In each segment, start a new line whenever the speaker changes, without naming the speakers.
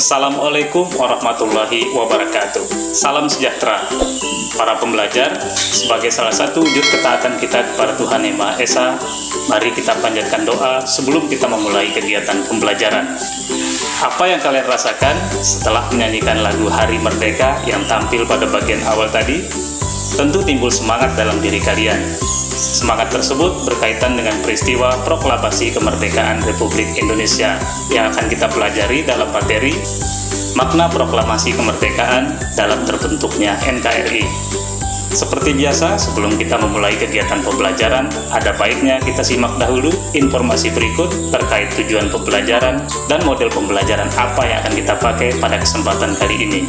Assalamualaikum warahmatullahi wabarakatuh. Salam sejahtera para pembelajar. Sebagai salah satu wujud ketaatan kita kepada Tuhan Yang Maha Esa, mari kita panjatkan doa sebelum kita memulai kegiatan pembelajaran. Apa yang kalian rasakan setelah menyanyikan lagu Hari Merdeka yang tampil pada bagian awal tadi? Tentu timbul semangat dalam diri kalian. Semangat tersebut berkaitan dengan peristiwa proklamasi kemerdekaan Republik Indonesia yang akan kita pelajari dalam materi makna proklamasi kemerdekaan dalam terbentuknya NKRI. Seperti biasa, sebelum kita memulai kegiatan pembelajaran, ada baiknya kita simak dahulu informasi berikut terkait tujuan pembelajaran dan model pembelajaran apa yang akan kita pakai pada kesempatan kali ini.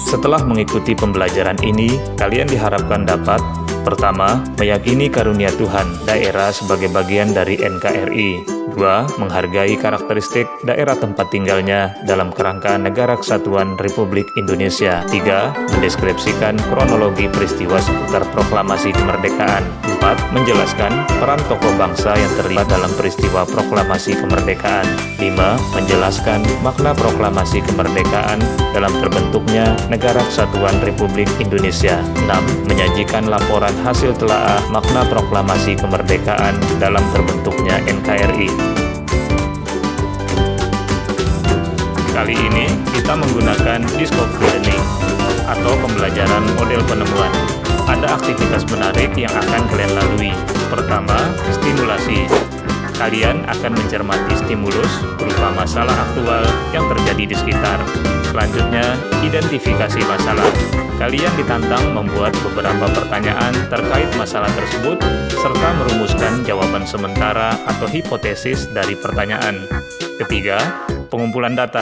Setelah mengikuti pembelajaran ini, kalian diharapkan dapat: pertama, meyakini karunia Tuhan daerah sebagai bagian dari NKRI. 2. Menghargai karakteristik daerah tempat tinggalnya dalam kerangka Negara Kesatuan Republik Indonesia. 3. Mendeskripsikan kronologi peristiwa seputar proklamasi kemerdekaan. 4. Menjelaskan peran tokoh bangsa yang terlibat dalam peristiwa proklamasi kemerdekaan. 5. Menjelaskan makna proklamasi kemerdekaan dalam terbentuknya Negara Kesatuan Republik Indonesia. 6. Menyajikan laporan hasil telaah makna proklamasi kemerdekaan dalam terbentuknya NKRI. Kali ini kita menggunakan discovery learning atau pembelajaran model penemuan. Ada aktivitas menarik yang akan kalian lalui. Pertama, stimulasi. Kalian akan mencermati stimulus berupa masalah aktual yang terjadi di sekitar. Selanjutnya, identifikasi masalah. Kalian ditantang membuat beberapa pertanyaan terkait masalah tersebut, serta merumuskan jawaban sementara atau hipotesis dari pertanyaan. Ketiga, pengumpulan data.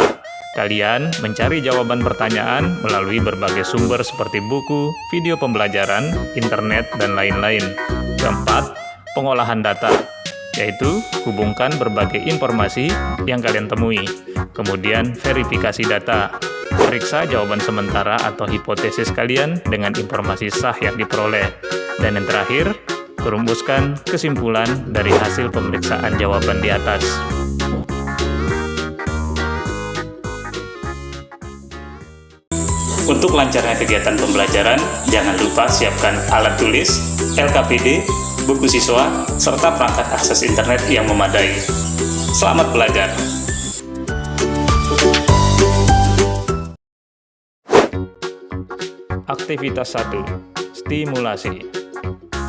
Kalian mencari jawaban pertanyaan melalui berbagai sumber seperti buku, video pembelajaran, internet, dan lain-lain. Keempat, pengolahan data, yaitu hubungkan berbagai informasi yang kalian temui. Kemudian verifikasi data. Periksa jawaban sementara atau hipotesis kalian dengan informasi sah yang diperoleh. Dan yang terakhir, rumuskan kesimpulan dari hasil pemeriksaan jawaban di atas. Untuk lancarnya kegiatan pembelajaran, jangan lupa siapkan alat tulis, LKPD, buku siswa, serta perangkat akses internet yang memadai. Selamat belajar! Aktivitas 1. Stimulasi.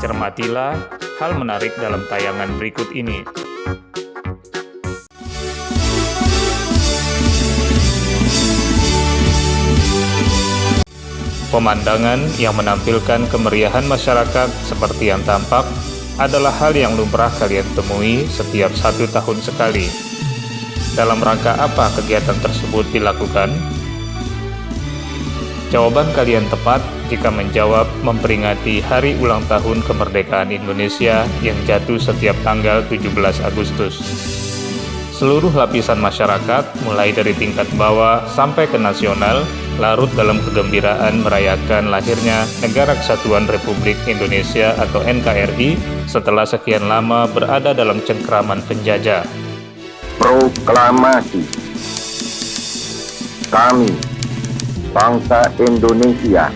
Cermatilah hal menarik dalam tayangan berikut ini. Pemandangan yang menampilkan kemeriahan masyarakat seperti yang tampak adalah hal yang lumrah kalian temui setiap 1 tahun sekali. Dalam rangka apa kegiatan tersebut dilakukan? Jawaban kalian tepat jika menjawab memperingati Hari Ulang Tahun Kemerdekaan Indonesia yang jatuh setiap tanggal 17 Agustus. Seluruh lapisan masyarakat, mulai dari tingkat bawah sampai ke nasional, larut dalam kegembiraan merayakan lahirnya Negara Kesatuan Republik Indonesia atau NKRI setelah sekian lama berada dalam cengkraman penjajah.
Proklamasi. Kami, bangsa Indonesia,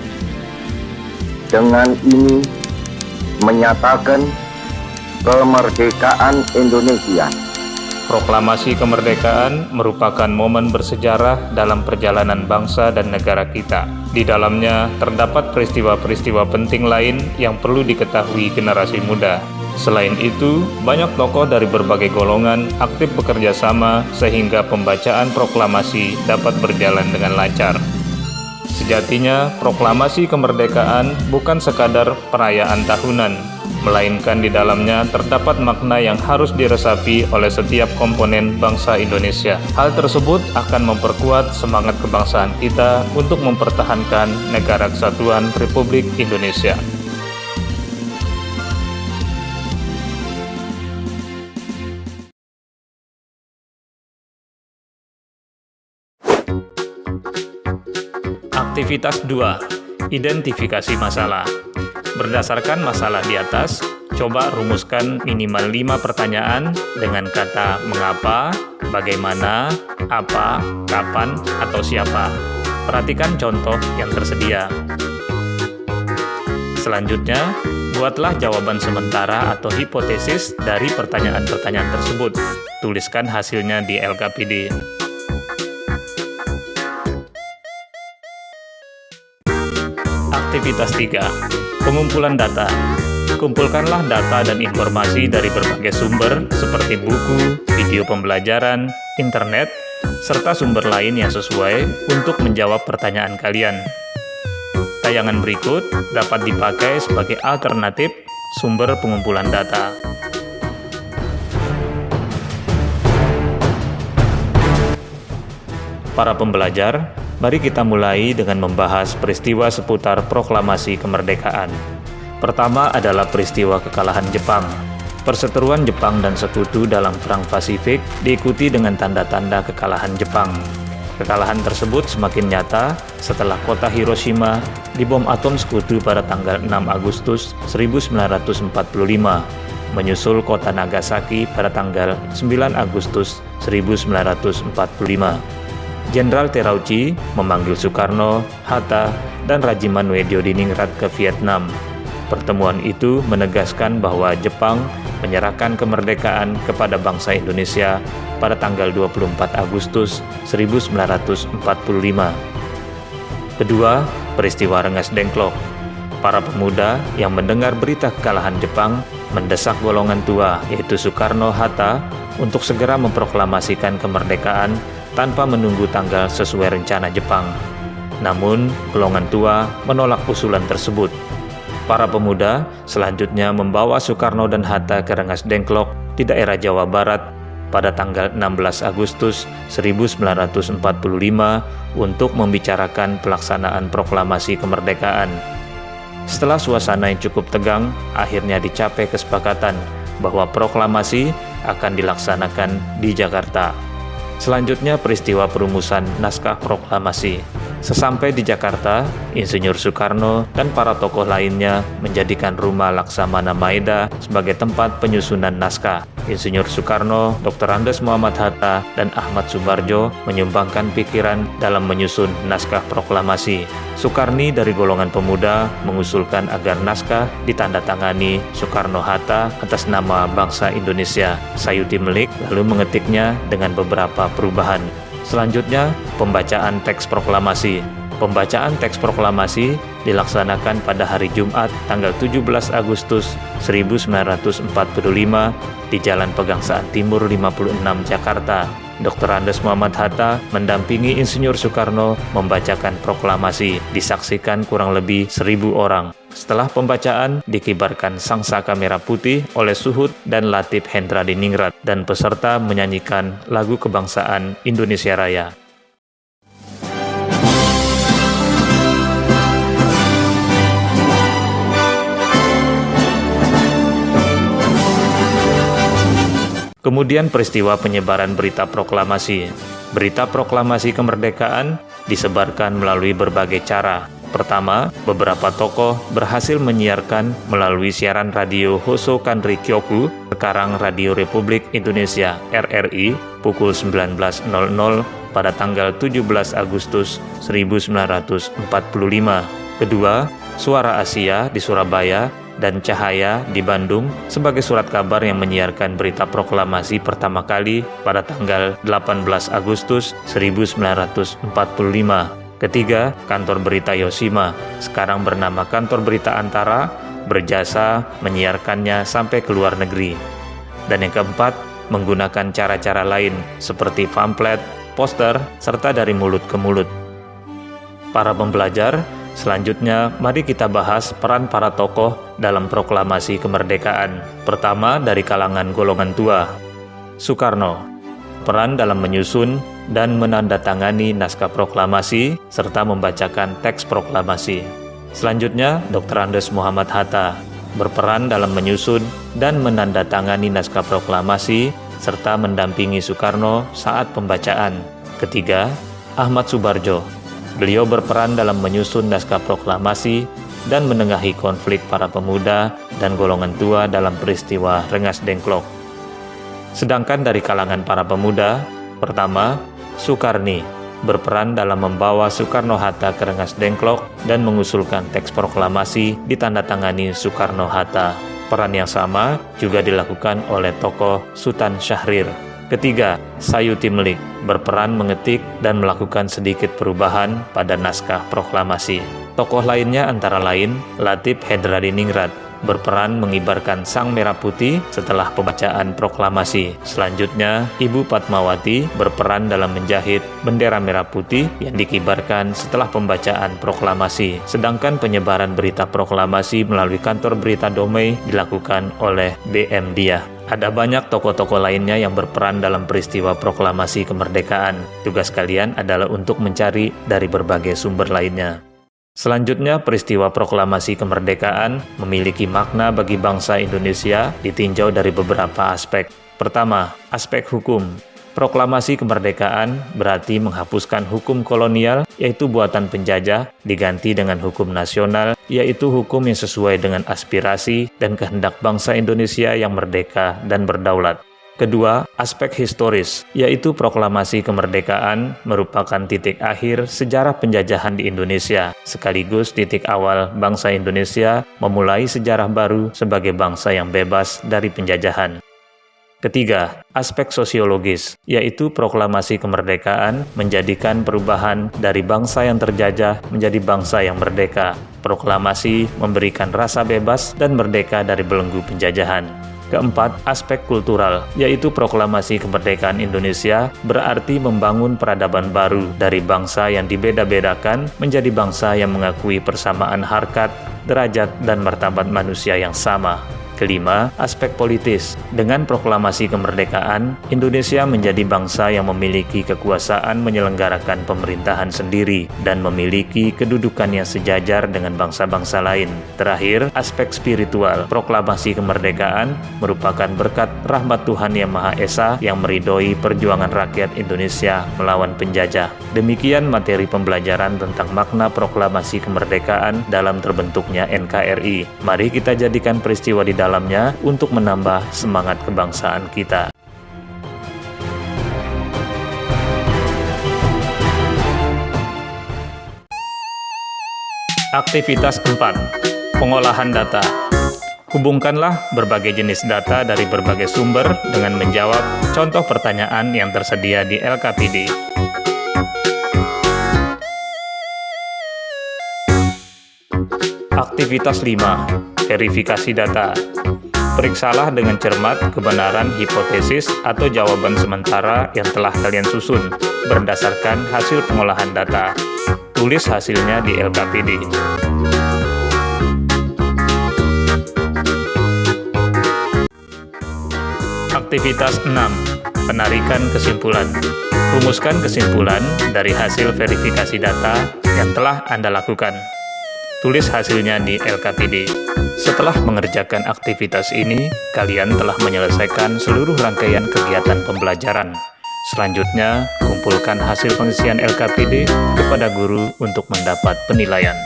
dengan ini menyatakan kemerdekaan Indonesia.
Proklamasi kemerdekaan merupakan momen bersejarah dalam perjalanan bangsa dan negara kita. Di dalamnya terdapat peristiwa-peristiwa penting lain yang perlu diketahui generasi muda. Selain itu, banyak tokoh dari berbagai golongan aktif bekerja sama sehingga pembacaan proklamasi dapat berjalan dengan lancar. Sejatinya, proklamasi kemerdekaan bukan sekadar perayaan tahunan, melainkan di dalamnya terdapat makna yang harus diresapi oleh setiap komponen bangsa Indonesia. Hal tersebut akan memperkuat semangat kebangsaan kita untuk mempertahankan Negara Kesatuan Republik Indonesia. Aktivitas 2. Identifikasi masalah. Berdasarkan masalah di atas, Coba rumuskan minimal 5 pertanyaan dengan kata mengapa, bagaimana, apa, kapan, atau siapa. Perhatikan contoh yang tersedia. Selanjutnya, buatlah jawaban sementara atau hipotesis dari pertanyaan-pertanyaan tersebut. Tuliskan hasilnya di LKPD. Aktivitas 3. Pengumpulan data. Kumpulkanlah data dan informasi dari berbagai sumber seperti buku, video pembelajaran, internet, serta sumber lain yang sesuai untuk menjawab pertanyaan kalian. Tayangan berikut dapat dipakai sebagai alternatif sumber pengumpulan data. Para pembelajar, mari kita mulai dengan membahas peristiwa seputar proklamasi kemerdekaan. Pertama adalah peristiwa kekalahan Jepang. Perseteruan Jepang dan Sekutu dalam Perang Pasifik diikuti dengan tanda-tanda kekalahan Jepang. Kekalahan tersebut semakin nyata setelah kota Hiroshima dibom atom Sekutu pada tanggal 6 Agustus 1945, menyusul kota Nagasaki pada tanggal 9 Agustus 1945. Jenderal Terauchi memanggil Soekarno, Hatta, dan Rajiman Weddiodiningrat ke Vietnam. Pertemuan itu menegaskan bahwa Jepang menyerahkan kemerdekaan kepada bangsa Indonesia pada tanggal 24 Agustus 1945. Kedua, peristiwa Rengas Dengklok. Para pemuda yang mendengar berita kekalahan Jepang mendesak golongan tua, yaitu Soekarno-Hatta, untuk segera memproklamasikan kemerdekaan tanpa menunggu tanggal sesuai rencana Jepang. Namun, golongan tua menolak usulan tersebut. Para pemuda selanjutnya membawa Soekarno dan Hatta ke Rengas Dengklok di daerah Jawa Barat pada tanggal 16 Agustus 1945 untuk membicarakan pelaksanaan proklamasi kemerdekaan. Setelah suasana yang cukup tegang, akhirnya dicapai kesepakatan bahwa proklamasi akan dilaksanakan di Jakarta. Selanjutnya peristiwa perumusan naskah proklamasi. Sesampai di Jakarta, Insinyur Soekarno dan para tokoh lainnya menjadikan rumah Laksamana Maeda sebagai tempat penyusunan naskah. Insinyur Soekarno, Dr. Andes Muhammad Hatta, dan Ahmad Subarjo menyumbangkan pikiran dalam menyusun naskah proklamasi. Soekarni dari golongan pemuda mengusulkan agar naskah ditandatangani Soekarno-Hatta atas nama bangsa Indonesia. Sayuti Melik lalu mengetiknya dengan beberapa perubahan. Selanjutnya, pembacaan teks proklamasi. Pembacaan teks proklamasi dilaksanakan pada hari Jumat tanggal 17 Agustus 1945 di Jalan Pegangsaan Timur 56 Jakarta. Dr. Andes Muhammad Hatta mendampingi Insinyur Soekarno membacakan proklamasi, disaksikan kurang lebih 1.000 orang. Setelah pembacaan, dikibarkan sangsaka merah putih oleh Suhut dan Latif Hendradiningrat, dan peserta menyanyikan lagu kebangsaan Indonesia Raya. Kemudian peristiwa penyebaran berita proklamasi. Berita proklamasi kemerdekaan disebarkan melalui berbagai cara. Pertama, beberapa tokoh berhasil menyiarkan melalui siaran radio Hoso Kanri Kyoku, sekarang Radio Republik Indonesia RRI, pukul 19.00 pada tanggal 17 Agustus 1945. Kedua, Suara Asia di Surabaya dan Cahaya di Bandung sebagai surat kabar yang menyiarkan berita proklamasi pertama kali pada tanggal 18 Agustus 1945. Ketiga, Kantor Berita Yoshima, sekarang bernama Kantor Berita Antara, berjasa menyiarkannya sampai ke luar negeri. Dan yang keempat, menggunakan cara-cara lain seperti pamflet, poster, serta dari mulut ke mulut. Para pembelajar, selanjutnya mari kita bahas peran para tokoh dalam proklamasi kemerdekaan. Pertama, dari kalangan golongan tua. Soekarno, peran dalam menyusun dan menandatangani naskah proklamasi serta membacakan teks proklamasi. Selanjutnya, Dr. Andes Muhammad Hatta berperan dalam menyusun dan menandatangani naskah proklamasi serta mendampingi Soekarno saat pembacaan. Ketiga, Ahmad Subarjo. Beliau berperan dalam menyusun naskah proklamasi
dan menengahi konflik para pemuda dan golongan tua dalam peristiwa Rengas Dengklok. Sedangkan dari kalangan para pemuda, pertama, Sukarni berperan dalam membawa Soekarno-Hatta ke Rengas Dengklok dan mengusulkan teks proklamasi ditandatangani Soekarno-Hatta. Peran yang sama juga dilakukan oleh tokoh Sultan Syahrir. Ketiga, Sayuti Melik berperan mengetik dan melakukan sedikit perubahan pada naskah proklamasi. Tokoh lainnya antara lain Latif Hedradi-Ningrat berperan mengibarkan sang merah putih setelah pembacaan proklamasi. Selanjutnya, Ibu Padmawati berperan dalam menjahit bendera merah putih yang dikibarkan setelah pembacaan proklamasi. Sedangkan penyebaran berita proklamasi melalui kantor berita Domei dilakukan oleh BM Diah. Ada banyak tokoh-tokoh lainnya yang berperan dalam peristiwa proklamasi kemerdekaan. Tugas kalian adalah untuk mencari dari berbagai sumber lainnya. Selanjutnya, peristiwa proklamasi kemerdekaan memiliki makna bagi bangsa Indonesia ditinjau dari beberapa aspek. Pertama, aspek hukum. Proklamasi kemerdekaan berarti menghapuskan hukum kolonial, yaitu buatan penjajah, diganti dengan hukum nasional, yaitu hukum yang sesuai dengan aspirasi dan kehendak bangsa Indonesia yang merdeka dan berdaulat. Kedua, aspek historis, yaitu proklamasi kemerdekaan merupakan titik akhir sejarah penjajahan di Indonesia, sekaligus titik awal bangsa Indonesia memulai sejarah baru sebagai bangsa yang bebas dari penjajahan. Ketiga, aspek sosiologis, yaitu proklamasi kemerdekaan menjadikan perubahan dari bangsa yang terjajah menjadi bangsa yang merdeka. Proklamasi memberikan rasa bebas dan merdeka dari belenggu penjajahan. Keempat, aspek kultural, yaitu proklamasi kemerdekaan Indonesia berarti membangun peradaban baru dari bangsa yang dibeda-bedakan menjadi bangsa yang mengakui persamaan harkat, derajat, dan martabat manusia yang sama. Kelima, aspek politis. Dengan proklamasi kemerdekaan, Indonesia menjadi bangsa yang memiliki kekuasaan menyelenggarakan pemerintahan sendiri dan memiliki kedudukan yang sejajar dengan bangsa-bangsa lain. Terakhir, aspek spiritual. Proklamasi kemerdekaan merupakan berkat rahmat Tuhan Yang Maha Esa yang meridhoi perjuangan rakyat Indonesia melawan penjajah. Demikian materi pembelajaran tentang makna proklamasi kemerdekaan dalam terbentuknya NKRI. Mari kita jadikan peristiwa di dalamnya untuk menambah semangat kebangsaan kita.
Aktivitas 4. Pengolahan data. Hubungkanlah berbagai jenis data dari berbagai sumber dengan menjawab contoh pertanyaan yang tersedia di LKPD. Aktivitas 5. Verifikasi data. Periksalah dengan cermat kebenaran hipotesis atau jawaban sementara yang telah kalian susun berdasarkan hasil pengolahan data. Tulis hasilnya di LKPD. Aktivitas 6. Penarikan kesimpulan. Rumuskan kesimpulan dari hasil verifikasi data yang telah Anda lakukan. Tulis hasilnya di LKPD. Setelah mengerjakan aktivitas ini, kalian telah menyelesaikan seluruh rangkaian kegiatan pembelajaran. Selanjutnya, kumpulkan hasil pengisian LKPD kepada guru untuk mendapat penilaian.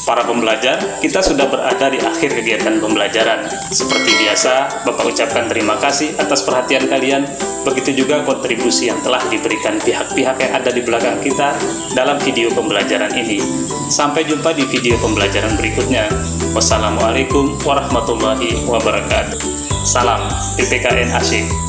Para pembelajar, kita sudah berada di akhir kegiatan pembelajaran. Seperti biasa, Bapak ucapkan terima kasih atas perhatian kalian. Begitu juga kontribusi yang telah diberikan pihak-pihak yang ada di belakang kita dalam video pembelajaran ini. Sampai jumpa di video pembelajaran berikutnya. Wassalamualaikum warahmatullahi wabarakatuh. Salam PPKN Asyik.